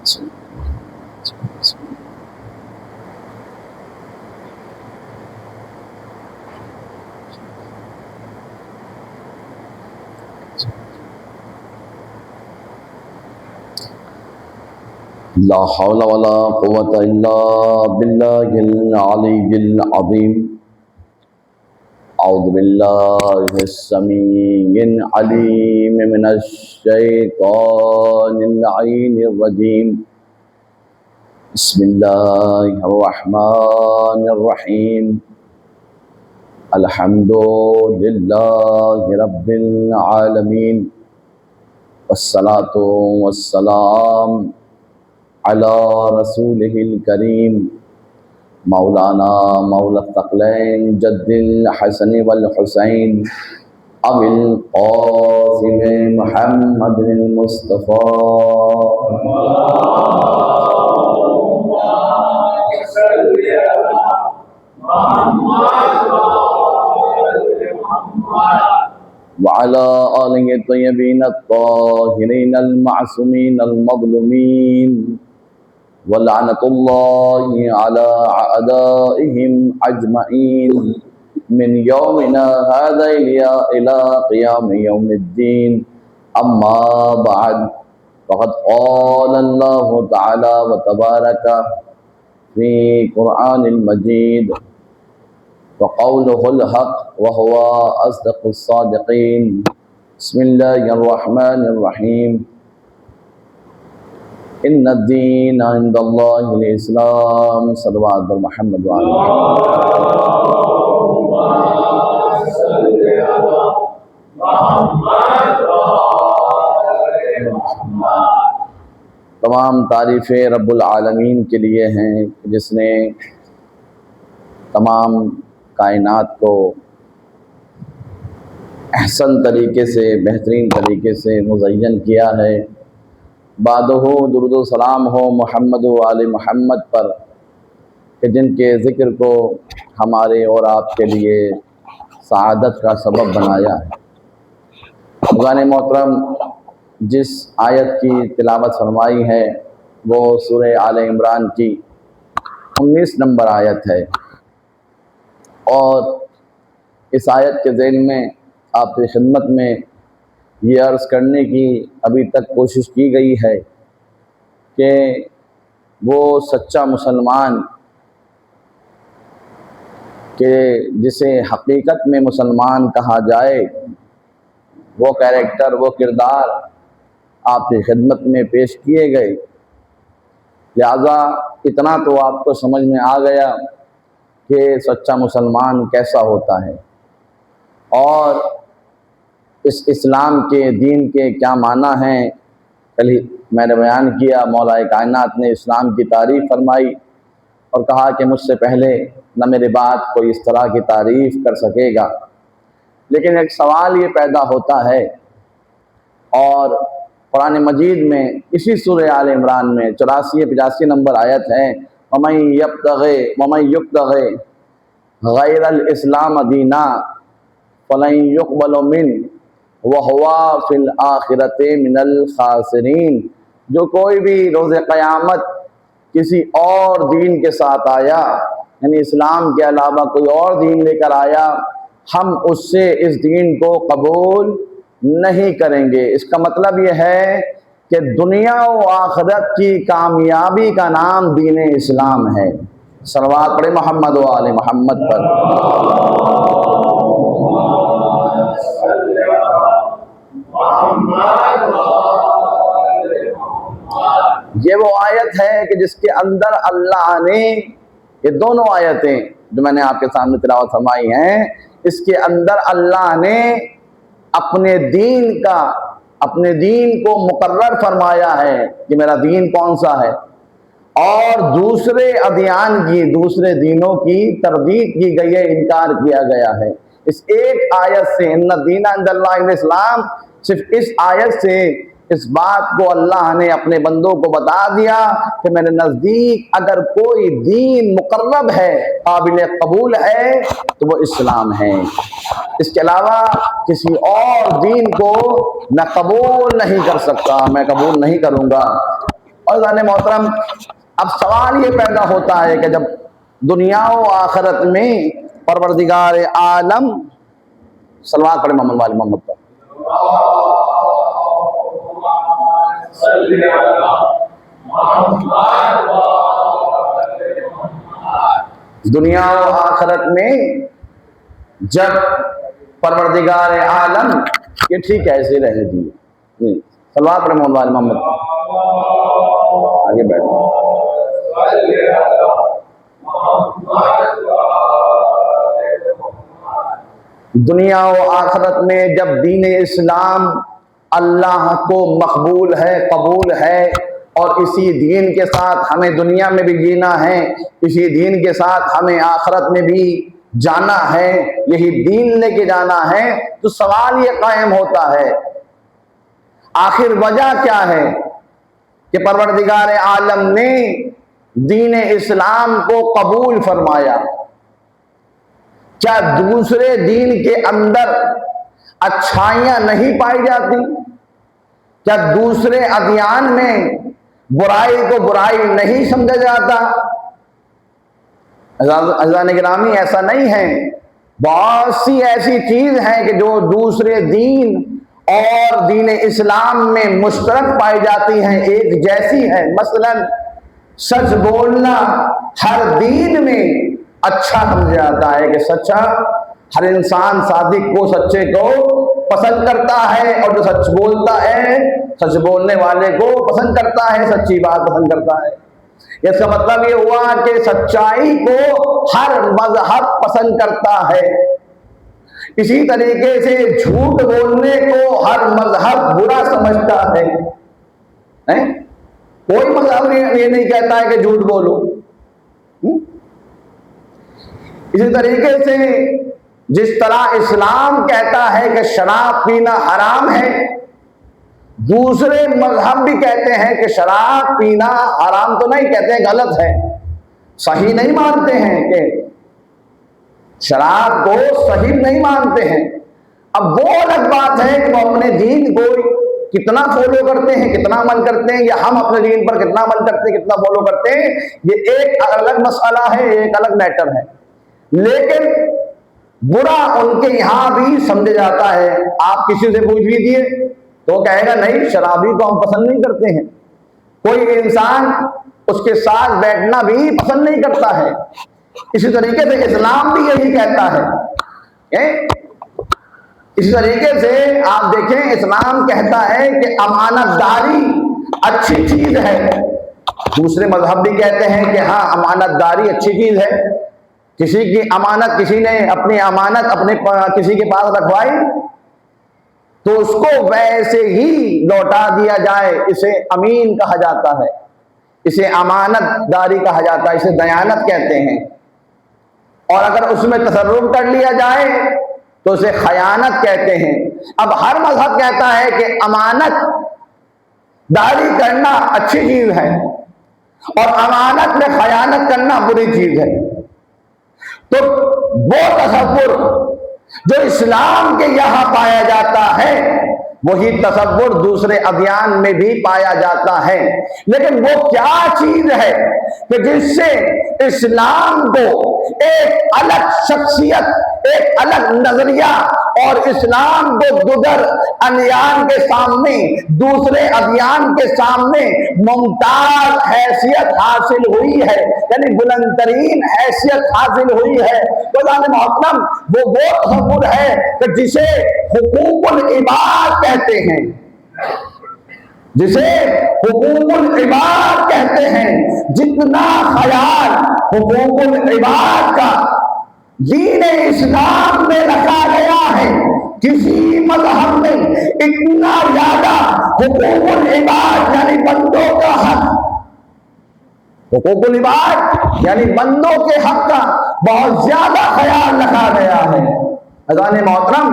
ला हौला वला कुव्वता इल्ला बिल्लाहिल अलिय्यिल अज़ीम। औज़ु बिल्लाहिस समीइल अलीम मिनश शैतानिर लईनिर रजीम। बिस्मिल्लाहिर रहमानिर रहीम। अल्हम्दुलिल्लाहि रब्बिल आलमीन। वस्सलातु वस्सलाम अला रसूलिहिल करीम मौलाना मौला तक़लैन जद्दिल हसन वल हुसैन अबिल क़ासिम मुहम्मदिल मुस्तफ़ा। वअला आलिहि तय्यबीन अत्ताहिरीन अल-मासूमीन अल-मज़लूमीन वलअनतुल्लाहि अला अअदाइहिम अजमईन मिन यौमिना हाज़ा इला क़ियाम यौमिद्दीन। अम्मा बअद फ़क़द क़ाला अल्लाहु तआला व तबारका फ़ी क़ुरआनिल मजीद व क़ौलुहुल हक़ व हुवा अस्दक़ुस सादिक़ीन। बिस्मिल्लाहिर रहमानिर रहीम। इन्नद्दीन इंदल्लाहिल इस्लाम। सल्लल्लाहु अलैहि मुहम्मद व आले तमाम तारीफ़ें रब्बुल आलमीन के लिए हैं जिसने तमाम कायनात को अहसन तरीके से बेहतरीन तरीके से मुज़य्यन किया है। बादहु दुरूद व सलाम हो मोहम्मद व आले मोहम्मद पर कि जिनके ज़िक्र को हमारे और आपके लिए सआदत का सबब बनाया है। ख़ुदाने मोहतरम, जिस आयत की तिलावत फरमाई है वो सूरह आले इमरान की 19 नंबर आयत है और इस आयत के ज़ेन में आपकी खिदमत में ये अर्ज़ करने की अभी तक कोशिश की गई है कि वो सच्चा मुसलमान के जिसे हकीकत में मुसलमान कहा जाए, वो कैरेक्टर, वो किरदार आपकी खिदमत में पेश किए गए। लिहाजा इतना तो आपको समझ में आ गया कि सच्चा मुसलमान कैसा होता है और इस इस्लाम के दीन के क्या माना हैं। कल ही मैंने बयान किया, मौला कायनात ने इस्लाम की तारीफ़ फरमाई और कहा कि मुझसे पहले न मेरे बाद कोई इस तरह की तारीफ़ कर सकेगा। लेकिन एक सवाल ये पैदा होता है और कुरान मजीद में इसी सूरह आल इमरान में 84-85 नंबर आयत है, वमन युब्तग़ि गैरल इस्लाम दीना फलन युक़बल मिन्हु व हुवा फिल आखिरति मिनल खासिरीन। जो कोई भी रोज़े क़यामत किसी और दीन के साथ आया, यानी इस्लाम के अलावा कोई और दीन लेकर आया, हम उससे इस दीन को कबूल नहीं करेंगे। इसका मतलब यह है कि दुनिया और आखिरत की कामयाबी का नाम दीन इस्लाम है। सल्लल्लाहु अलैहि मोहम्मद व आले मोहम्मद पर। ये वो आयत है कि जिसके अंदर अल्लाह ने, ये दोनों आयतें जो मैंने आपके सामने तिलावत फरमाई हैं, इसके अंदर अल्लाह ने अपने दीन को मुकर्रर फरमाया है कि मेरा दीन कौन सा है, और दूसरे अदियान की, दूसरे दीनों की तरदीद की गई है, इनकार किया गया है। इस एक आयत से, इन्ना दीना इंदल्लाहिल इस्लाम, सिर्फ इस आयत से इस बात को अल्लाह ने अपने बंदों को बता दिया कि मेरे नज़दीक अगर कोई दीन मुकर्रब है, काबिल कबूल है, तो वो इस्लाम है। इसके अलावा किसी और दीन को मैं कबूल नहीं कर सकता, मैं कबूल नहीं करूँगा। और जाने मोहतरम, अब सवाल ये पैदा होता है कि जब दुनिया व आखिरत में परवरदिगार आलम सलवात पढ़े मोहम्मद वाले मोहम्मद पर, दुनिया व आखिरत में जब परवरदिगार आलम, ये ठीक है ऐसे रह दिए सलवात पढ़े मोहम्मद वाले मोहम्मद पर, आगे बैठो। दुनिया व आखिरत में जब दीन इस्लाम अल्लाह को मकबूल है, कबूल है, और इसी दीन के साथ हमें दुनिया में भी जीना है, इसी दीन के साथ हमें आखिरत में भी जाना है, यही दीन लेके जाना है, तो सवाल ये कायम होता है आखिर वजह क्या है कि परवरदिगार आलम ने दीन इस्लाम को कबूल फरमाया। क्या दूसरे दीन के अंदर अच्छाइयां नहीं पाई जाती? क्या दूसरे अदियान में बुराई को बुराई नहीं समझा जाता? अज़ान गिरामी, ऐसा नहीं है। बहुत सी ऐसी चीज है कि जो दूसरे दीन और दीन इस्लाम में मुश्तरक पाई जाती हैं, एक जैसी है। मसलन सच बोलना हर दीन में अच्छा समझा जाता है कि सच्चा, हर इंसान सादिक को, सच्चे को पसंद करता है, और जो सच बोलता है सच बोलने वाले को पसंद करता है, सच्ची बात पसंद करता है। इसका मतलब ये हुआ कि सच्चाई को हर मजहब पसंद करता है। इसी तरीके से झूठ बोलने को हर मजहब बुरा समझता है? कोई मजहब ये नहीं कहता है कि झूठ बोलो। इसी तरीके से जिस तरह इस्लाम कहता है कि शराब पीना हराम है, दूसरे मजहब भी कहते हैं कि शराब पीना हराम तो नहीं कहते, गलत है, सही नहीं मानते हैं, कि शराब को सही नहीं मानते हैं। अब वो अलग बात है कि वो अपने दीन को कितना फॉलो करते हैं, कितना अमल करते हैं, या हम अपने दीन पर कितना अमल करते हैं, कितना फॉलो करते हैं, ये एक अलग मसला है, एक अलग मैटर है। लेकिन बुरा उनके यहां भी समझा जाता है। आप किसी से पूछ लीजिए तो कहेगा नहीं, शराबी को हम पसंद नहीं करते हैं। कोई इंसान उसके साथ बैठना भी पसंद नहीं करता है। इसी तरीके से इस्लाम भी यही कहता है। इसी तरीके से आप देखें, इस्लाम कहता है कि अमानतदारी अच्छी चीज है। दूसरे मजहब भी कहते हैं कि हाँ, अमानतदारी अच्छी चीज है। किसी की अमानत, किसी ने अपनी अमानत अपने किसी के पास रखवाई तो उसको वैसे ही लौटा दिया जाए, इसे अमीन कहा जाता है, इसे अमानतदारी कहा जाता है, इसे दयानत कहते हैं। और अगर उसमें तसर्रुफ कर लिया जाए तो उसे खयानत कहते हैं। अब हर मजहब कहता है कि अमानत दारी करना अच्छी चीज है और अमानत में खयानत करना बुरी चीज है। तो वो तसव्वुर जो इस्लाम के यहां पाया जाता है, वही तसव्वुर दूसरे अभियान में भी पाया जाता है। लेकिन वो क्या चीज है कि जिससे इस्लाम को एक अलग शख्सियत, एक अलग नजरिया और इस्लाम को दुगर अनियान के सामने, दूसरे अभियान के सामने मुमताज हैसियत हासिल हुई है, यानी बुलंदतरीन हैसियत हासिल हुई है। तो मोहतरम, वो तसव्वुर है कि जिसे हुकूकुल इबाद कहते हैं, जिसे हुकूकुल इबाद कहते हैं। जितना ख्याल हुकूकुल इबाद का दीन इस्लाम में रखा गया है, किसी मजहब में इतना ज्यादा हुकूकुल इबाद यानी बंदों का हक, हुकूकुल इबाद यानी बंदों के हक का बहुत ज्यादा ख्याल रखा गया है। अज़ान मोहतरम,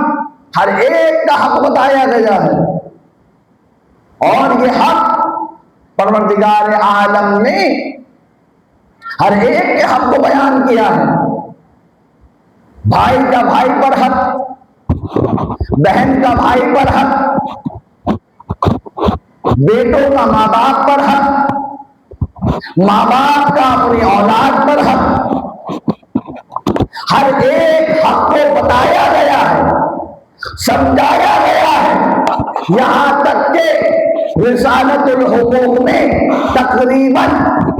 हर एक का हक बताया गया है और ये हक परवरदिगार आलम ने हर एक के हक को बयान किया है। भाई का भाई पर हक, बहन का भाई पर हक, बेटों का माँ बाप पर हक, माँ बाप का अपनी औलाद पर हक, हर एक हक को बताया गया है, समझाया गया है। यहां तक के रिसालतुल हुकूक में तकरीबन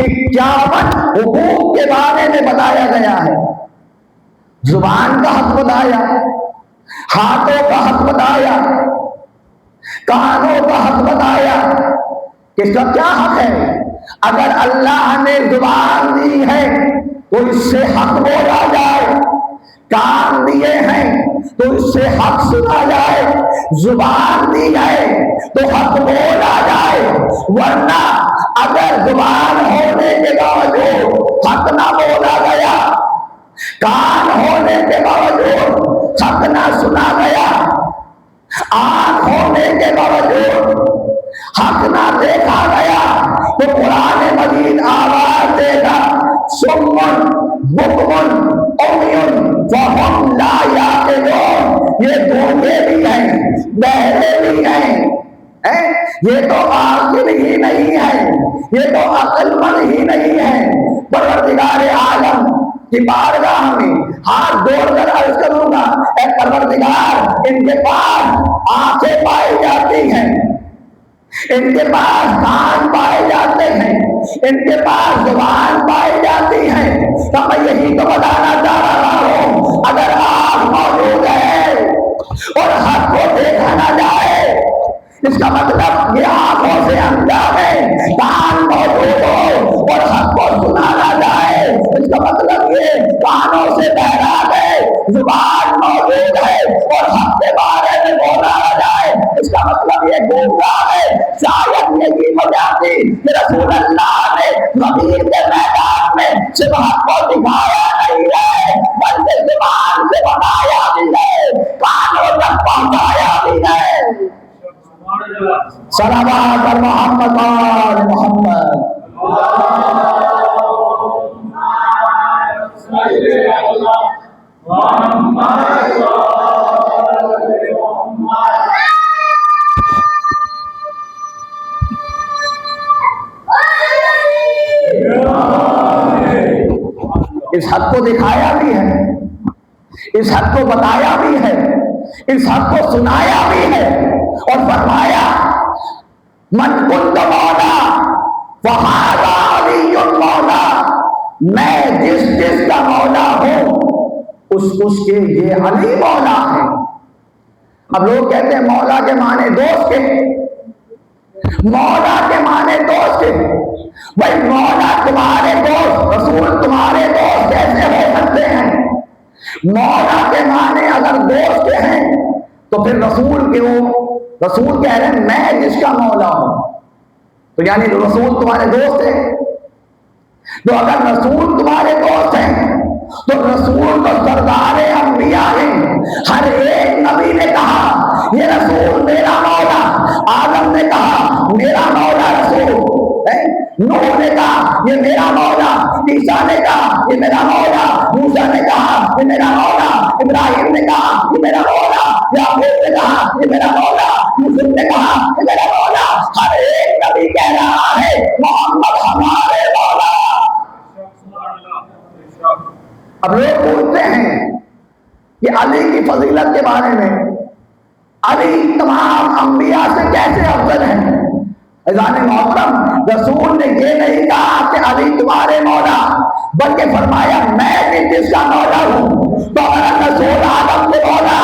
51 हुकूक के बारे में बताया गया है। जुबान का हक बताया, हाथों का हक बताया, कानों का हक बताया। किसका क्या हक है? अगर अल्लाह ने जुबान दी है तो इससे हक बोला जाए, कान दिए हैं तो इससे हक सुना जाए, जुबान दी है तो हक बोला जाए। वरना अगर जुबान होने के बावजूद हक ना बोला गया, कान होने के बावजूद हक ना सुना गया, आंख होने के बावजूद हक ना देखा गया, तो कुरान मजीद आवाज देगा, सुम्मुन बुकमुन उम्युन फहुम ला याक़िलून। ये गूंगे भी हैं, बहरे भी हैं, ये तो आकिल ही नहीं है, ये तो अक्लमंद ही नहीं है। परवरदिगार आलम की बारगाह में हाथ जोड़कर अर्ज करूंगा, ऐ परवरदिगार, इनके पास आंखें पाई जाती हैं, इनके पास कान पाए जाते हैं, इनके पास जुबान पाई जाती है। तो मैं यही तो बताना चाह रहा हूं, अगर आंख मौजूद है और हक को देखा ना जाए, इसका मतलब ये आंखों से अंधा है। कान मौजूद हो और हक को सुना ना जाए, इसका मतलब ये कानों से बहरा है। जुबान मौजूद है और हक के बारे में बोला ना जाए, इसका मतलब ये गूंगा है। शायद यही वजह थी कि रसूल अल्लाह ने नबीर के मैदान में सिर्फ हक को दिखाया नहीं है, बल्कि जुबान से बताया भी है, कानों तक पहुंचाया भी है। सलावत और मोहम्मद और मोहम्मद। इस हक को दिखाया भी है, इस हक को बताया भी है, इस हक को सुनाया भी है और फरमाया, मन कुंत मौला फहादा अलीयुल मौला। मैं जिस जिस का मौला हूं उसके ये अली मौला है। अब लोग कहते हैं मौला के माने दोस्त के, मौला के माने दोस्त के। भाई मौला तुम्हारे दोस्त, रसूल तुम्हारे दोस्त कैसे हो सकते हैं? मौला के माने अगर दोस्त के हैं तो फिर रसूल के हो, रसूल कह रहे हैं मैं जिसका मौला हूं, तो यानी रसूल तुम्हारे दोस्त है। तो अगर रसूल तुम्हारे दोस्त हैं तो रसूल तो सरदारे अंबिया हैं। हर एक नबी ने कहा ये रसूल मेरा मौला, आदम ने कहा मेरा मौला रसूल, नूह ने कहा ये मेरा मौला, ईसा ने कहा ये मेरा मौला, मूसा ने कहा ये मेरा मौला, इब्राहिम ने कहा ये मेरा मौला, याकूब ने कहा ये मेरा मौला, यूसुफ ने कहा ये मेरा मौला। हर एक नबी कह रहा है मोहम्मद हमारे मौला। अब लोग पूछते हैं कि अली की फजीलत के बारे में, अली तमाम अंबिया से कैसे अफजल है? अज़ान मोहतरम, रसूल ने ये नहीं कहा कि अली तुम्हारे मौला, बल्कि फरमाया मैं भी जिसका मौला हूं। तो अगर रसूल आदम के मौला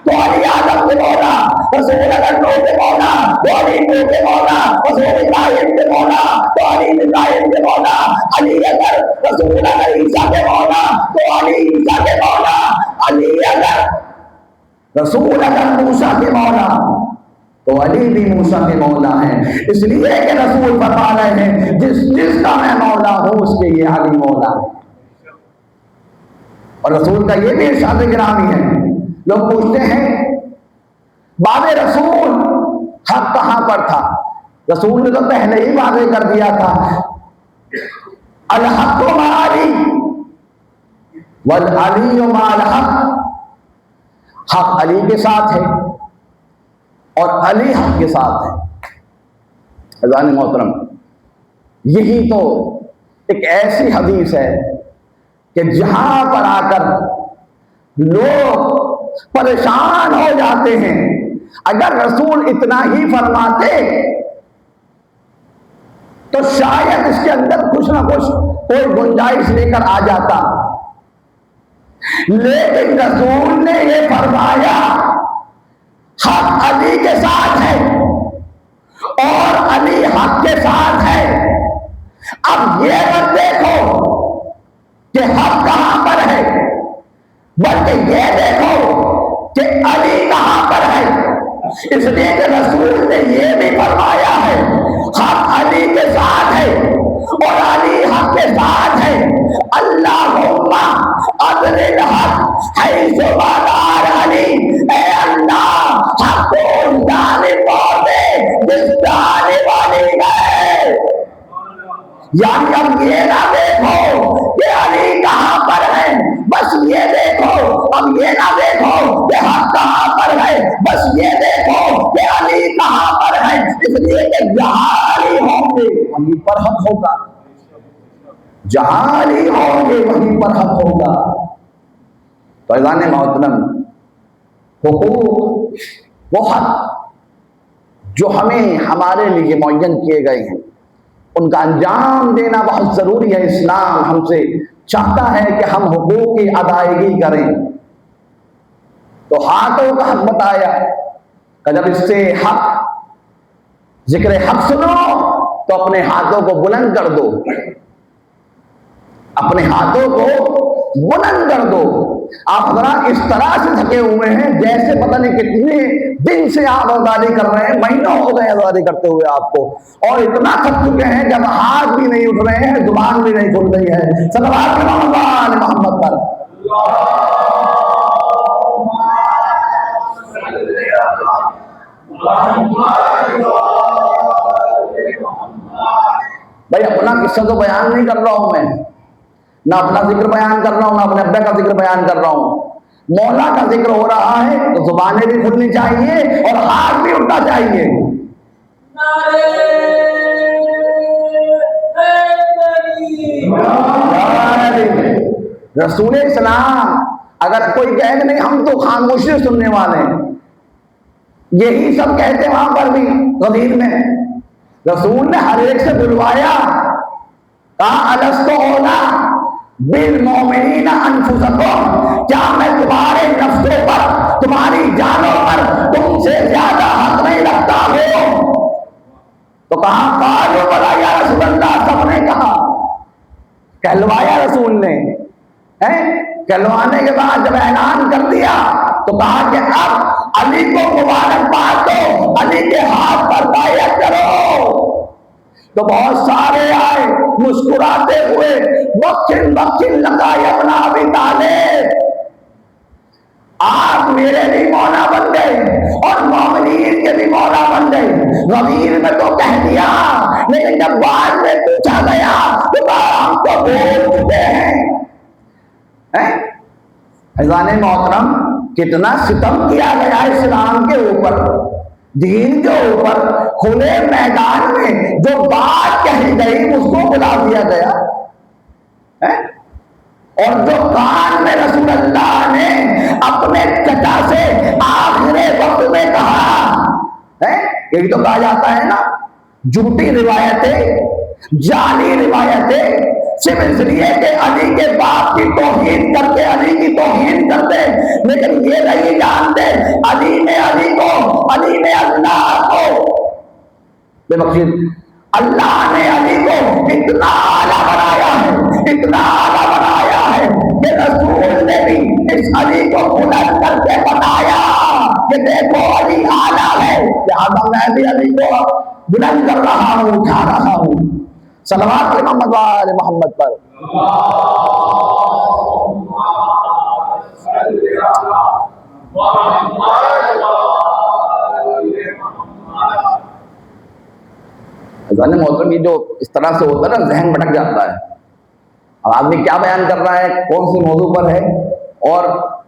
तो अली आदम के मौला, रसूल अगर नूह के मौला तो अली नूह के मौला, रसूल इब्राहिम के मौला तो अली इब्राहिम के मौला, अली अगर रसूल अगर ईसा के मौला तो अली ईसा के मौला, अली अगर रसूल अगर मूसा के मौला तो अली भी मूसा के मौला है। इसलिए कि रसूल फरमा रहे हैं जिस जिसका मैं मौला हूं उसके ये अली मौला है। और रसूल का ये भी इरशाद गिरामी है। लोग पूछते हैं बाबे रसूल हक कहां पर था? रसूल ने तो पहले ही वादे कर दिया था, अल हक माली वल अली माल हक, हक अली के साथ है और अली हक के साथ है। अज़ान मोहतरम, यही तो एक ऐसी हदीस है कि जहां पर आकर लोग परेशान हो जाते हैं, अगर रसूल इतना ही फरमाते तो शायद इसके अंदर कुछ ना कुछ कोई गुंजाइश लेकर आ जाता। लेकिन रसूल ने यह फरमाया हक अली के साथ है और अली हक के साथ है। अब ये मत देखो कि हक कहां पर है, बल्कि ये देखो कि अली कहां पर है। इसलिए कि रसूल ने यह भी फरमाया है हक अली के साथ है और अली हक के साथ है। अल्लाहुम्मा अदरिल हक हैसु बादार अली, ए अल्लाह हक को उस जानिब पहुंचे जिस जानिब अली गए। यानी अब ये ना देखो कि अली कहां पर है, बस ये देखो, अब ये ना देखो कि हक कहां पर है, बस ये देखो कि अली कहां पर है। इसलिए कि जहां अली होंगे वहीं पर हक होगा, जहां अली होंगे वहीं पर हक होगा। तो ऐज़ान मोहतरम, हुकूक वो हक जो हमें हमारे लिए मुअय्यन किए गए हैं उनका अंजाम देना बहुत जरूरी है। इस्लाम हमसे चाहता है कि हम हुकूक की अदायगी करें। तो हाथों का हक बताया कि जब इससे हक जिक्र हक सुनो तो अपने हाथों को बुलंद कर दो, अपने हाथों को बुलंद कर दो। आप जरा इस तरह से थके हुए हैं जैसे पता नहीं कितने दिन से आप आजादी कर रहे हैं, महीनों हो गए आजादी करते हुए आपको, और इतना थक चुके हैं जब हाथ भी नहीं उठ रहे हैं, जुबान भी नहीं खुल रही है। सल्लल्लाहु अलैहि मोहम्मद पर भाई अपना किस्सा तो बयान नहीं कर रहा हूं मैं, ना अपना जिक्र बयान कर रहा हूं, ना अपने अब्बा का जिक्र बयान कर रहा हूं। मौला का जिक्र हो रहा है तो जुबानें भी खुलनी चाहिए और हाथ भी उठना चाहिए। रसूल इस्लाम अगर कोई कहे नहीं हम तो खामोशी सुनने वाले हैं, यही सब कहते वहां पर भी गदीर में। रसूल ने हर एक से बुलवाया, कहा अलस्तो औला बिल मोमिनीना अनफुसकुम, क्या मैं तुम्हारे नफ्सों पर, तुम्हारी जानों पर तुमसे ज्यादा हक नहीं रखता हूं। तो कहा कालो बला या रसूल अल्लाह, सबने कहा, कहलवाया रसूल ने। कहलवाने के बाद जब ऐलान कर दिया तो कहा कि अब अली को मुबारकबाद दो, अली के हाथ पर बायत करो। तो बहुत सारे आए मुस्कुराते हुए, बख्शिन बख्शिन लगा अपना अभी ताले, आप मेरे भी मौला बन गए और मोमिनीन के भी मौला बन गए। गदीर में तो कह दिया, लेकिन जब बाद में पूछा गया तो हम तो बोल चुके हैं। ऐज़ान मोहतरम, कितना सितम किया गया इस्लाम के ऊपर, दीन के ऊपर। खुले मैदान में जो बात कही गई उसको बुला दिया गया है? और जो कान में रसूल अल्लाह ने अपने चचा से आखिरी वक्त में कहा है, यही तो कहा जाता है ना, झूठी रिवायतें, जाली रिवायतें सिर्फ इसलिए कि अली के बाप की तौहीन करते, अली की तौहीन करते, लेकिन ये नहीं जानते अली ने अली को, अली ने अल्लाह को, बेबख्शीद अल्लाह ने अली को इतना आला बनाया है, इतना आला बनाया है कि रसूल ने भी इस अली को बुलंद करके बताया कि देखो अली आला है, लिहाजा मैं भी अली को बुलंद कर रहा हूं, उठा रहा हूं। सल्लल्लाहु अलैहि मोहम्मद पर मोहतरम, ये जो इस तरह से होता है ना, जहन भटक जाता है। अब आदमी क्या बयान कर रहा है, कौन सी मौजू पर है, और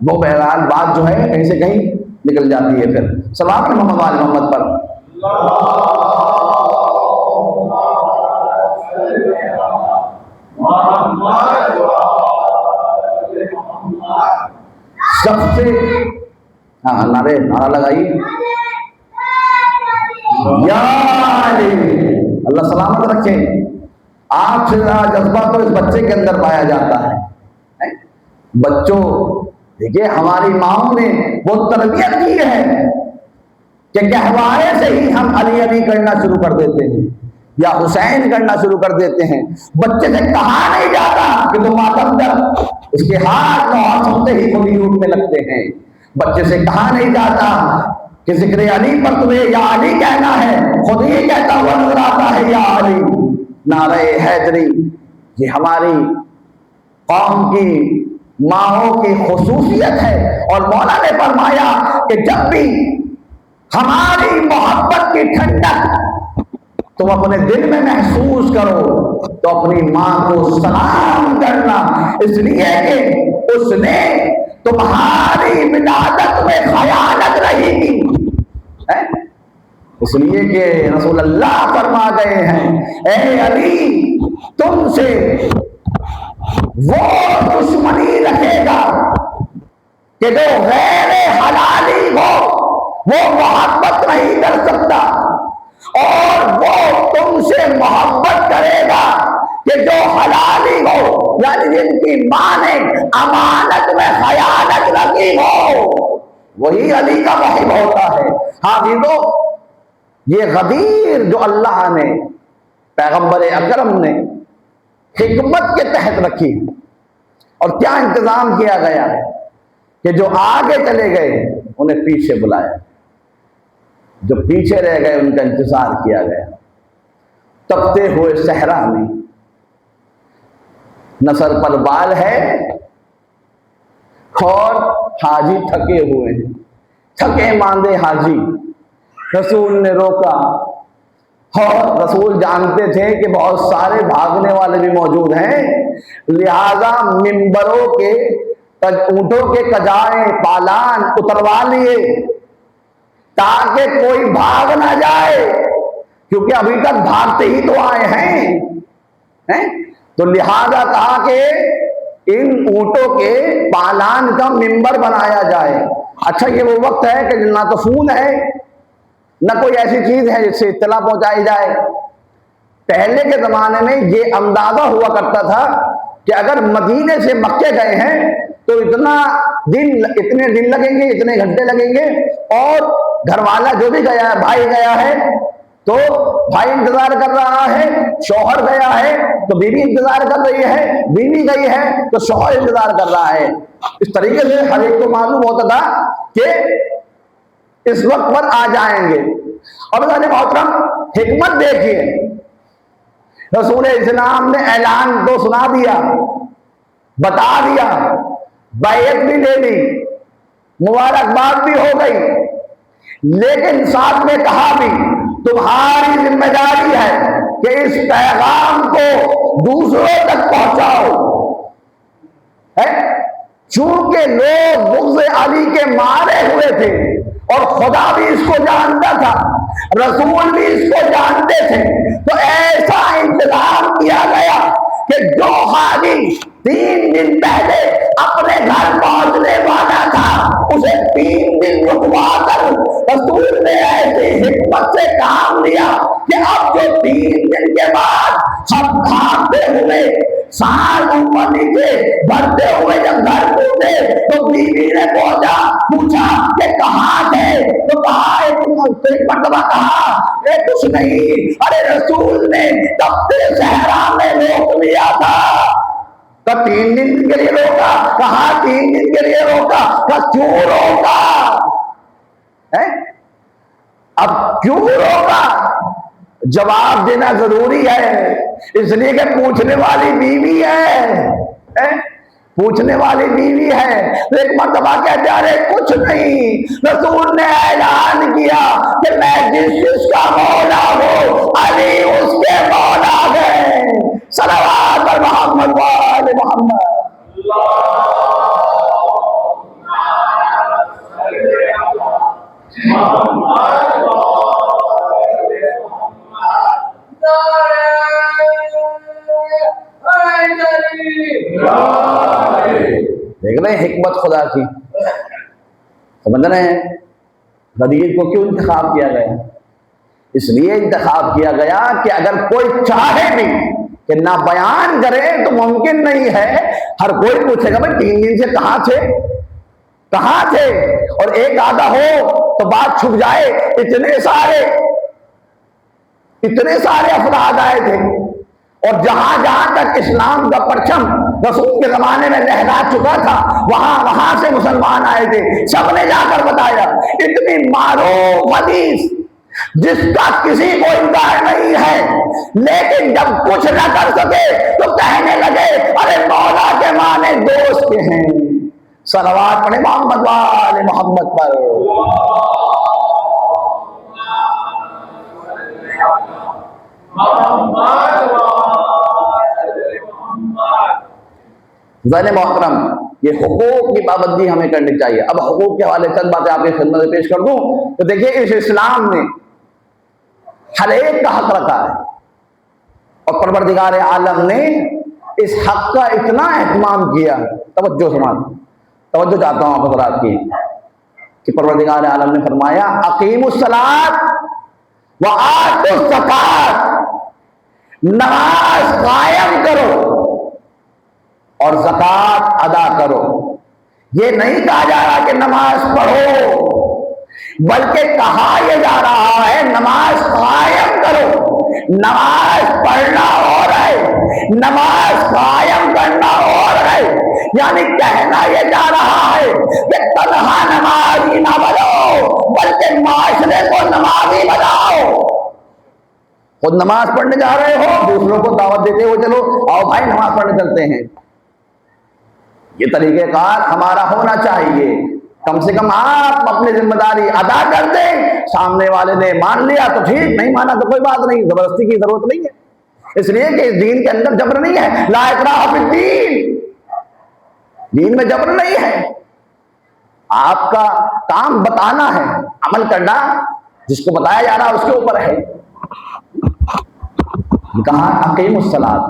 वो बहरहाल बात जो है कहीं से कहीं निकल जाती है। फिर सल्लल्लाहु अलैहि मोहम्मद पर सबसे, हाँ नारा लगाइए, या अली। अल्लाह सलामत रखे। आपसे जज्बा तो इस बच्चे के अंदर पाया जाता है। बच्चों देखिए, हमारी माओ ने वो तरबियत की है कि गहवारे से ही हम अली अली करना शुरू कर देते हैं या हुसैन करना शुरू कर देते हैं। बच्चे से कहा नहीं जाता कि तुम मातम कर, उसके हाथ में हाथ सुनते ही खुद ही उठने लगते हैं। बच्चे से कहा नहीं जाता कि जिक्र अली पर तुम्हें या अली कहना है, खुद ही कहता हुआ नजर आता है या अली। नारे हैदरी ये हमारी कौम की माओ की खुसूसियत है। और मौला ने फरमाया कि जब भी हमारी मोहब्बत की ठंडक तुम अपने दिल में महसूस करो तो अपनी मां को सलाम करना, इसलिए कि उसने तुम्हारी विलादत में खयानत नहीं की है। इसलिए कि रसूल अल्लाह फरमा गए हैं, ए अली तुमसे वो दुश्मनी रखेगा कि जो गैर हलाली हो वो मोहब्बत नहीं कर सकता, और वो तुमसे मोहब्बत करेगा कि जो हलाली हो, यानी जिनकी मां ने अमानत में खयानत रखी हो, वही अली का महब होता है। हाँ तो ये गदीर जो अल्लाह ने पैगंबर अकरम ने हिकमत के तहत रखी, और क्या इंतजाम किया गया कि जो आगे चले गए उन्हें पीछे बुलाया, जो पीछे रह गए उनका इंतजार किया गया। तपते हुए सहरा में न सर पर बाल है और हाजी थके हुए हैं, थके मांदे हाजी। रसूल ने रोका, और रसूल जानते थे कि बहुत सारे भागने वाले भी मौजूद हैं, लिहाजा मिंबरों के ऊंटों के कजाए पालान उतरवा लिए ताकि कोई भाग ना जाए, क्योंकि अभी तक भागते ही तो आए हैं? तो लिहाजा कहा कि इन ऊंटों के पालान का मिंबर बनाया जाए। अच्छा, ये वो वक्त है कि ना तो फोन है न कोई ऐसी चीज है जिससे इत्तला पहुंचाई जाए। पहले के जमाने में ये अंदाजा हुआ करता था कि अगर मदीने से मक्के गए हैं तो इतने दिन लगेंगे, इतने घंटे लगेंगे, और घर वाला जो भी गया है, भाई गया है तो भाई इंतजार कर रहा है, शौहर गया है तो बीवी इंतजार कर रही है, बीवी गई है तो शौहर इंतजार कर रहा है। इस तरीके से हर एक को मालूम होता था कि इस वक्त पर आ जाएंगे। अब मोहतरम हिकमत देखिए, रसूल इस्लाम ने ऐलान तो सुना दिया, बता दिया, बैयत भी ले ली, मुबारकबाद भी हो गई, लेकिन साथ में कहा भी तुम्हारी जिम्मेदारी है कि इस पैगाम को दूसरों तक पहुंचाओ। है चूंकि लोग बुग़्ज़ अली के मारे हुए थे और खुदा भी इसको जानता था, रसूल भी इसको जानते थे, तो ऐसा इंतजाम किया गया कि जो हाजी 3 दिन पहले अपने घर पहुंचने वाला था उसे 3 दिन रुकवा कर रसूल ने ऐसी हिकमत से काम लिया कि अब जो 3 दिन के बाद सब भागते हुए साल ऊपर नीचे बढ़ते हुए जब घर पहुंचे तो बीवी ने पूछा कि कहाँ थे, तो कहा एक मरतबा कहा कुछ नहीं, अरे रसूल ने तपते सहरा में रोक लिया था। तो 3 दिन के लिए रोका, कहा 3 दिन के लिए रोका, तो क्यों रोका है? अब क्यों रोका जवाब देना जरूरी है, इसलिए कि पूछने वाली बीवी है? पूछने वाली बीवी है। तो एक मरतबा कहते अरे कुछ नहीं, रसूल ने ऐलान किया कि मैं जिसका मौला हूं अली उसके मौला है। सल्लल्लाहु अलैहि मोहम्मद वाले मोहम्मद। देख रहे हैं हिकमत खुदा की। समझ रहे हैं? गदीर को क्यों इंतखाब किया गया? इसलिए इंतखाब किया गया कि अगर कोई चाहे भी कि ना बयान करे तो मुमकिन नहीं है। हर कोई पूछेगा भाई 3 दिन से कहां थे, कहां थे? और एक आधा हो तो बात छुप जाए। इतने सारे अफराद आए थे, और जहां जहां तक इस्लाम का परचम रसूल के जमाने में लहरा चुका था, वहां से मुसलमान आए थे। सबने जाकर बताया। इतनी मारूफ हदीस जिसका किसी को इनकार नहीं है, लेकिन जब कुछ न कर सके तो कहने लगे अरे मौला के माने दोस्त के हैं। सलवात पढ़े मोहम्मद वाले मोहम्मद पर। ज़ाने मोहतरम, ये हुकूक की पाबंदी हमें करनी चाहिए। अब हुकूक के हवाले चंद बातें आपकी खिदमत में पेश कर दूं तो देखिए, इस इस्लाम ने हर एक का हक रखा है, और परवरदिगार आलम ने इस हक का इतना एहतमाम किया। तवज्जो चाहता हूं आप हज़रात की, कि परवरदिगार आलम ने फरमाया अकीमुस्सलात व आतुज़ ज़कात, नमाज कायम करो और ज़कात अदा करो। ये नहीं कहा जा रहा कि नमाज पढ़ो, बल्कि कहा यह जा रहा है नमाज कायम करो। नमाज पढ़ना और है, नमाज कायम करना और है। यानी कहना यह जा रहा है कि तन्हा नमाज ही ना बनो, बल्कि माशरे को नमाजी बनाओ। खुद नमाज पढ़ने जा रहे हो, दूसरों को दावत देते हो, चलो आओ भाई नमाज पढ़ने चलते हैं। ये तरीक़ेकार हमारा होना चाहिए। कम से कम आप अपनी जिम्मेदारी अदा कर दें। सामने वाले ने मान लिया तो ठीक, नहीं माना तो कोई बात नहीं, जबरदस्ती की जरूरत नहीं है। इसलिए कि इस दीन के अंदर जबर नहीं है। ला इकराह फिद्दीन, दीन में जबर नहीं है। आपका काम बताना है, अमल करना जिसको बताया जा रहा है उसके ऊपर है। कहा अकीमुस्सलात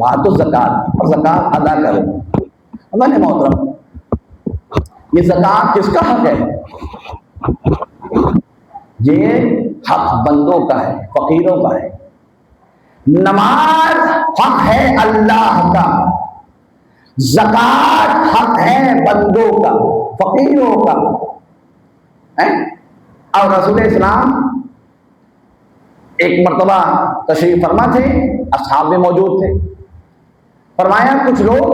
व आतुज़ ज़कात, और ज़कात अदा करो। अल्लाह मोहतरम, ये ज़कात किसका हक है? ये हक बंदों का है, फकीरों का है। नमाज हक है अल्लाह का, ज़कात हक है बंदों का, फकीरों का है। और रसूल इस्लाम एक मर्तबा तशरीफ फरमा थे, असहाब भी मौजूद थे। फरमाया कुछ लोग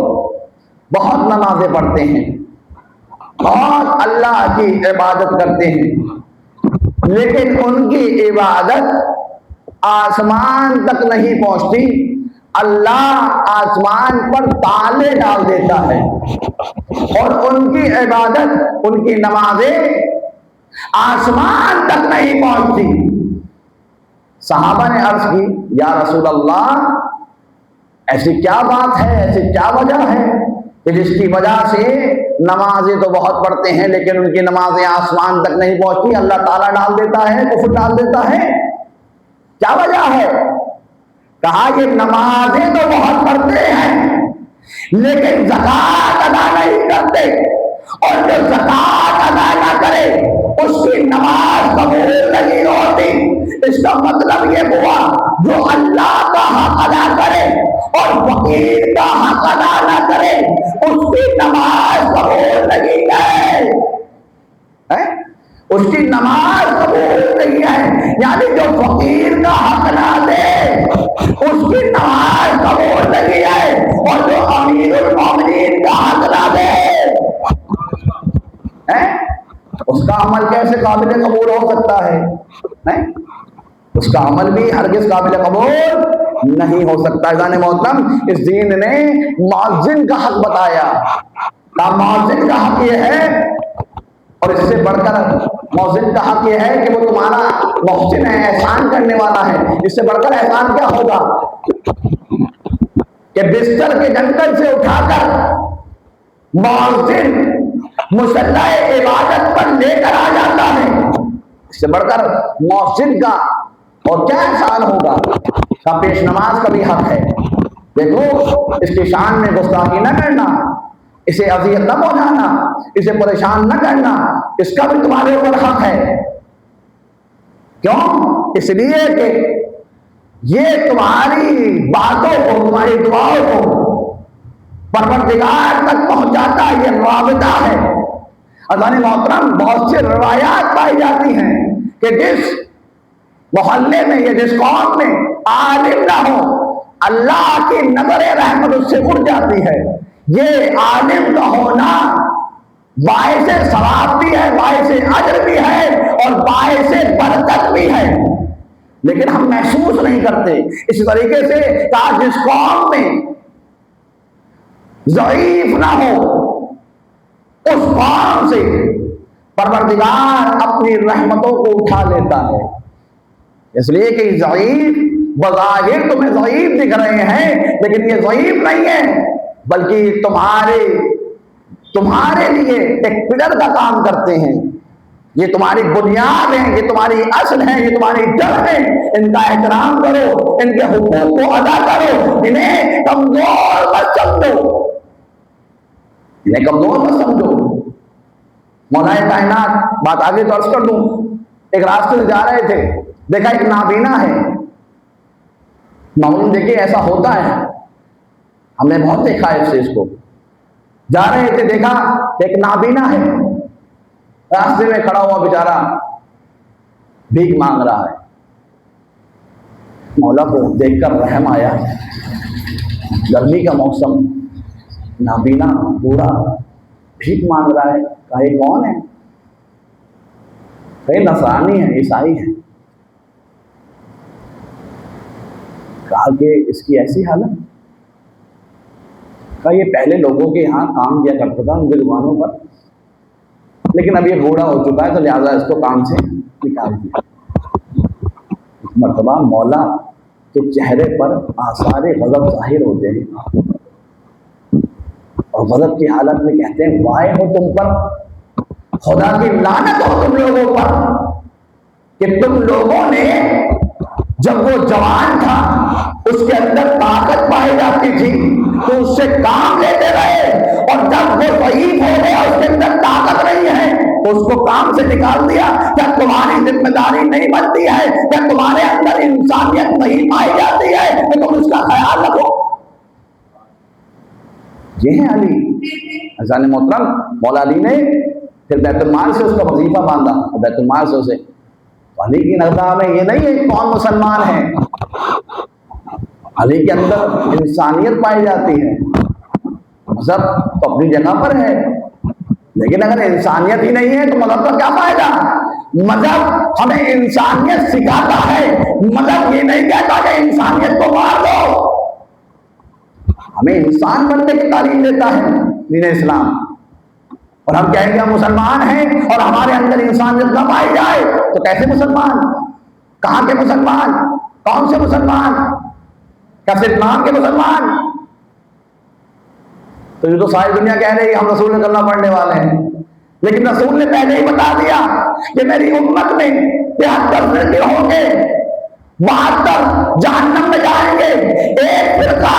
बहुत नमाजें पढ़ते हैं, बहुत अल्लाह की इबादत करते हैं, लेकिन उनकी इबादत आसमान तक नहीं पहुंचती। अल्लाह आसमान पर ताले डाल देता है, और उनकी इबादत, उनकी नमाजें आसमान तक नहीं पहुंचती। सहाबा ने अर्ज की, या रसूल अल्लाह, ऐसी क्या बात है, ऐसी क्या वजह है कि जिसकी वजह से नमाजें तो बहुत पढ़ते हैं लेकिन उनकी नमाजें आसमान तक नहीं पहुंचती, अल्लाह ताला डाल देता है, कुफ्र डाल देता है, क्या वजह है? कहा ये नमाजें तो बहुत पढ़ते हैं लेकिन ज़कात अदा नहीं करते, और जो ज़कात अदा ना करे उसकी नमाज कबूल नहीं होती। इसका मतलब ये हुआ जो अल्लाह का हक अदा करे और फकीर का हक अदा ना करे उसकी नमाज कबूल नहीं है, उसकी नमाज कबूल नहीं है। यानी जो फकीर का हक ना दे उसकी नमाज कबूल नहीं है, और जो अमीरुल मोमिनीन का हक ना दे उसका अमल कैसे काबिल कबूल हो सकता है? उसका अमल भी हरगिज़ काबिल कबूल नहीं हो सकता। जाने मोहतरम, इस दीन ने मुअज्जिन का हक बताया। मुअज्जिन का हक ये है, और इससे बढ़कर मुअज्जिन का हक ये है कि वो तुम्हारा मुहसिन है, एहसान करने वाला है। इससे बढ़कर एहसान क्या होगा कि बिस्तर के जंगल से उठाकर मुअज्जिन मुसल्ला इबादत पर लेकर आ जाता है। इससे बढ़कर मुअज्जिन का और क्या एहसान होगा? का पेश नमाज का भी हक है। देखो, इसकी शान में गुस्ताखी न करना, इसे अजियत न पहुंचाना, इसे परेशान न करना, इसका भी तुम्हारे ऊपर हक है। क्यों? इसलिए कि ये तुम्हारी बातों को, तुम्हारी दुआओं को परवरदिगार तक पहुंचाता ये राबिता है। अज़ान मोहतरम, बहुत सी रवायात पाई जाती हैं कि जिस मोहल्ले में या जिस कौम में आलिम ना हो, अल्लाह की नजर रहमत उससे उड़ जाती है। ये आलिम का होना बाइसे सवाब भी है, बाइसे अजर भी है और बाइसे बरकत भी है, लेकिन हम महसूस नहीं करते। इस तरीके से कहा जिस कौम में ज़ईफ ना हो, उस कौम से परवरदिगार अपनी रहमतों को उठा लेता है। इसलिए कि ज़ईफ बज़ाहिर तुम्हें ज़ईफ दिख रहे हैं, लेकिन ये ज़ईफ नहीं है, बल्कि तुम्हारे लिए एक पिलर का काम करते हैं। ये तुम्हारी बुनियाद है, ये तुम्हारी असल है, ये तुम्हारी जड़ है। इनका एहतराम करो, इनके हुकूक को अदा करो, इन्हें कमजोर मत समझो, इन्हें कमजोर मत समझो। मौलाए कायनात, बात आगे तो अर्ज कर दूं, एक रास्ते से जा रहे थे, देखा एक नाबीना है। मामून देखिए ऐसा होता है, हमने बहुत देखा है इस चीज को। जा रहे थे, देखा एक नाबीना है, रास्ते में खड़ा हुआ बेचारा भीख मांग रहा है। मौला को देखकर रहम आया। गर्मी का मौसम, नाबीना पूरा भीख मांग रहा है। कहा ये कौन है? कहीं नसरानी है, ईसाई है। कहा कि इसकी ऐसी हालत? कहा ये पहले लोगों के यहाँ काम किया करता था उनकी दुकानों पर, लेकिन अब ये बूढ़ा हो चुका है तो लिहाजा इसको काम से निकाल दिया। मर्तबा मौला के चेहरे पर आसारे गज़ब जाहिर होते हैं और गज़ब की हालत में कहते हैं वाहे हो तुम पर, खुदा की लानत हो तुम लोगों पर कि तुम लोगों ने जब वो जवान था उसके अंदर ताकत पाई जाती थी तो उससे काम लेते रहे, और जब वो ज़ईफ हो गया उसके अंदर ताकत नहीं है तो उसको काम से निकाल दिया। क्या तुम्हारी जिम्मेदारी नहीं बनती है? क्या तुम्हारे अंदर इंसानियत नहीं पाई जाती है कि तुम उसका ख्याल रखो? ये है अली। अज़ान मोहतरम, मौला अली ने फिर बैतुल माल से उसका वजीफा बांधा और बैतुल माल से उसे, अली की नज़र में ये नहीं है कौन मुसलमान है, अली के अंदर इंसानियत पाई जाती है। मजहब तो अपनी जगह पर है, लेकिन अगर इंसानियत ही नहीं है तो मजहब का क्या फायदा? मजहब हमें इंसानियत सिखाता है, मजहब ये नहीं कहता कि इंसानियत को मार दो। हमें इंसान बनने की तालीम देता है दीन इस्लाम, और हम कहेंगे हम मुसलमान हैं और हमारे अंदर इंसानियत न पाई जाए तो कैसे मुसलमान? कहाँ के मुसलमान? कौन से मुसलमान? क्या सिर्फ नाम के मुसलमान? तो ये तो सारी दुनिया कह रही है हम रसूल कल्ला पढ़ने वाले हैं, लेकिन रसूल ने पहले ही बता दिया कि मेरी उम्मत में 73 फिरके होंगे, 72 जहन्नम में जाएंगे, एक फिरका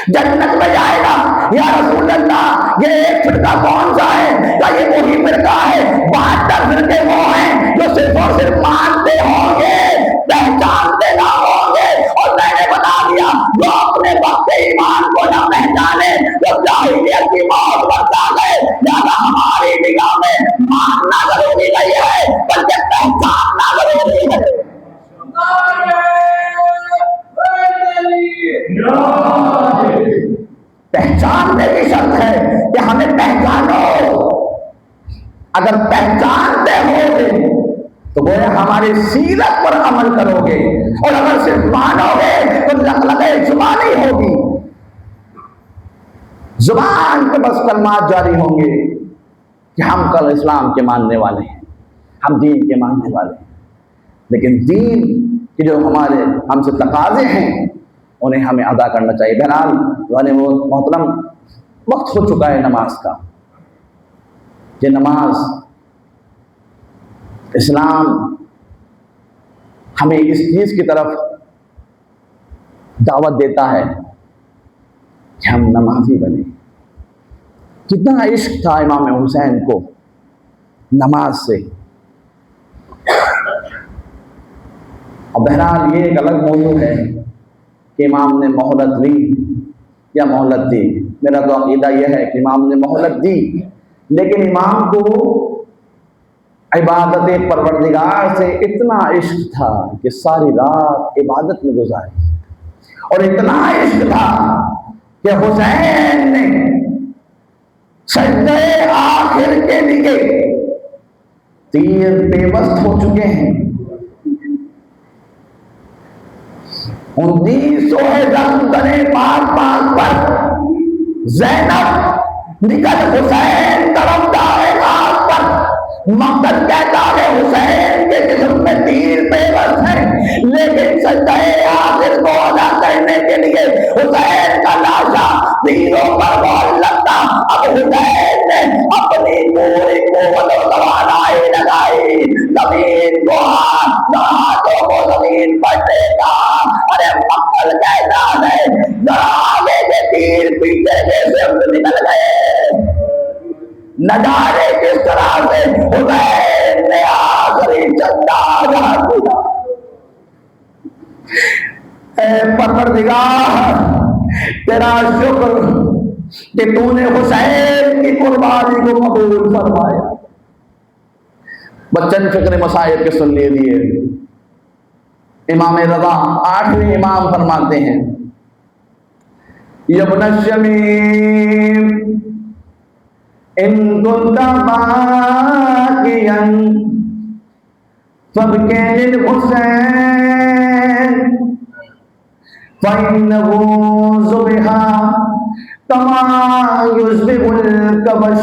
जन्नत में जाएगा। या रसूल अल्लाह, ये एक फिरका कौन सा है? क्या ये वही फिरका है? 72 फिरके वो हैं जो सिर्फ और सिर्फ मानते होंगे, पहचानते ना होंगे। और मैंने बता दिया जो अपने वक्त ईमान को ना पहचाने तो जाहिलियत की मौत बरता गए। ज्यादा हमारी निगाह में मानना जरूरी नहीं है बल्कि पहचानना जरूरी है। पहचानने की शर्त है कि हमें पहचानो। अगर पहचानते होगे तो वो हमारी सीरत पर अमल करोगे, और अगर सिर्फ मानोगे तो लगे जुबानी होगी, जुबान पे बस कलमात जारी होंगे कि हम कल इस्लाम के मानने वाले हैं, हम दीन के मानने वाले हैं, लेकिन दीन के जो हमारे हमसे तकाजे हैं उन्हें हमें अदा करना चाहिए। बहरहाल वो मोहतरम, वक्त हो चुका है नमाज का। ये नमाज, इस्लाम हमें इस चीज की तरफ दावत देता है कि हम नमाजी बने। कितना इश्क था इमाम हुसैन को नमाज से। और बहरहाल ये एक अलग मौजूद है कि इमाम ने मोहलत ली या मोहलत दी। मेरा तो अकीदा यह है कि इमाम ने मोहलत दी, लेकिन इमाम को इबादत परवरदिगार से इतना इश्क था कि सारी रात इबादत में गुजारी, और इतना इश्क था कि हुसैन ने सजदे आखिर के लिए तीर बेबस हो चुके हैं। 19 जख्म पाक पर ज़ैनब निकल हुसैन तरफ दाएं पर मकसद कहता है हुसैन के जिस्म में तीर बेबस है, लेकिन सजदे आखिर को अदा करने के लिए हुसैन का लाशा तीरों पर मुअल्लक था। अब हुसैन ने अपनी पूरी कुव्वत और तवानाई लगाई, जमीन को हाथों को जमीन पर टेका। अरे मक्कल कहता है जरा आगे के तीर पीछे के सिर्फ निकल गए। न जाने किस तरह से हुसैन ने आखिरी चंदा अदा किया। परवरदिगार तेरा शुक्र कि तूने हुसैन की कुर्बानी को कबूल फरमाया। बच्चन फिक्र मसाइब के सुन लिए। इमाम रज़ा 8वें इमाम फरमाते हैं, यब्न शमीम इन कुंता बाकियन फबके लिल हुसैन फइन्नहु ज़ुबिहा कमा युज़बिहुल कबश।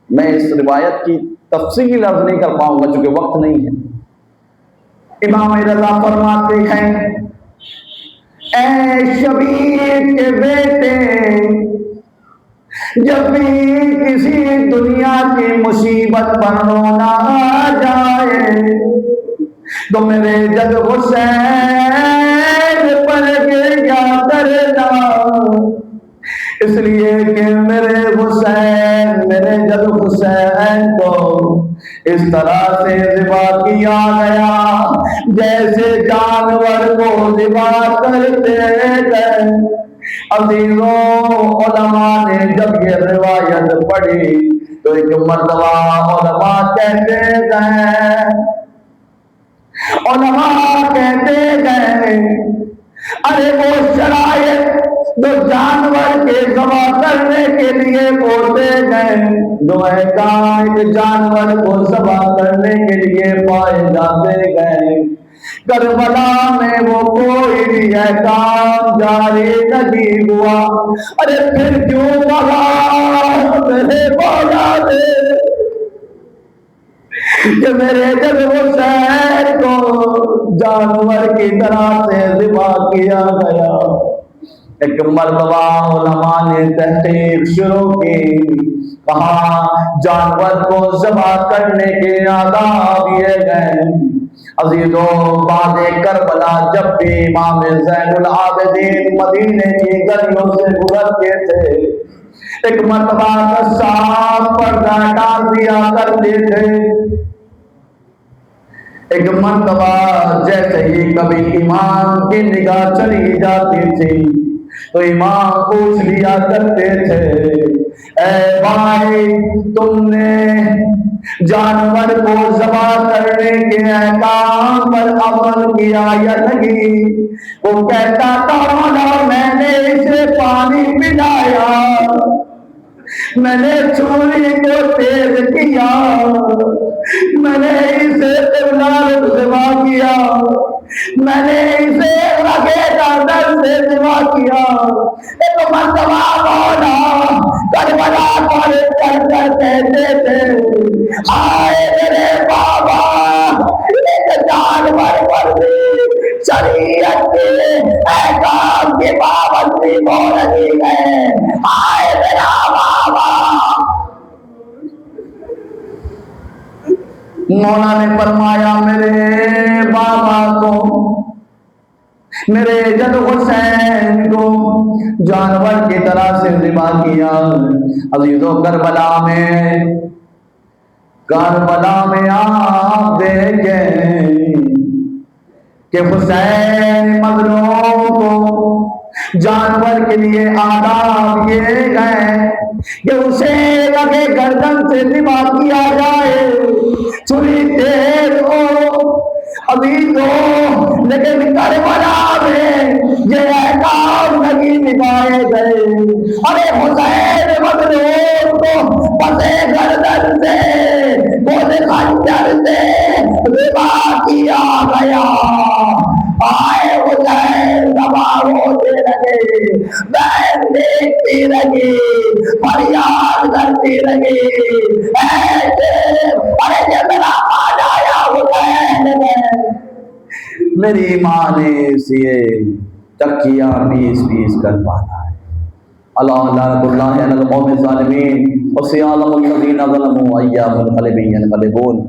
मैं इस रिवायत की तफसील अर्ज नहीं कर पाऊंगा चूंकि वक्त नहीं है। इमाम रज़ा फरमाते हैं, ऐ शबीर के बेटे, जब भी किसी दुनिया की मुसीबत पर रोना आ जाए तो मेरे जद हुसैन पर गिरया करना, इसलिए कि मेरे जद हुसैन को इस तरह से ज़िबा किया गया जैसे जानवर को ज़िबा करते गए। अज़ीज़ों, उलमा ने जब ये रिवायत पढ़ी तो एक मर्तबा उलमा कहते गए अरे वो शरायत जो जानवर के ज़बा करने के लिए बोलते गए, जो अहकाम जानवर को ज़बा करने के लिए पाए जाते गए, करबला में वो कोई भी अहकाम जारी नहीं हुआ। अरे फिर क्यों कहा मेरे मौला ने कि मेरे जब हुसैन को जानवर की तरह से ज़िबा किया गया। एक मर्तबा उलमा ने तहकीक शुरू की, कहा जानवर को ज़बा करने के आदाब ये गए। अज़ीज़ों, बादे करबला जब भी इमाम ज़ैनुल आबिदीन मदीने की गलियों से गुजरते थे, एक मर्तबा कस्साब पर्दा डाल दिया करते थे। एक मर्तबा जैसे ही कभी इमाम की निगाह चली जाती थी तो इमाम पूछ लिया करते थे, ऐ भाई, तुमने जानवर को ज़बा करने के अहकाम पर अमल किया या नहीं? वो कहता था ना, मैंने इसे पानी पिलाया, मैंने छुरी को तेज किया, मैंने इसे ज़िबा किया, मैंने इसे रगे गर्दन से ज़िबा किया। एक मर्तबा मौला करबला पर कर कहते थे, आए मेरे बाबा, एक जानवर पर भी शरीयत के अहकाम की पाबंदी हो रही है। आए मेरा बाबा। मौला ने फरमाया, मेरे बाबा को, मेरे जद हुसैन को जानवर की तरह से ज़िबा किया। अज़ीज़ों, करबला में करबला में आप देखें कि हुसैन मजलूम को जानवर के लिए आदाब ये है कि उसे लगे गर्दन से निभा किया जाए, छुरी तेज हो अभी तो, लेकिन करबला में ये काम नहीं निभाए गए। अरे हुसैन मजलूम को पते गर्दन से बोले खंजर से निभा किया गया। आए हुसैन दबा होते लगे, बहन देखती रही, फरियाद करती रही, ऐसे अरे ये मेरा आ जाया हुसैन मेरी माँ ने इसे तकिया पीस पीस कर पाना है। अल्लाह लानतुल्लाह अलल कौमिज़ ज़ालिमीन व सियालमुल लज़ीना ज़लमू अय्यामुल ग़ालिबीन ग़ालिबून।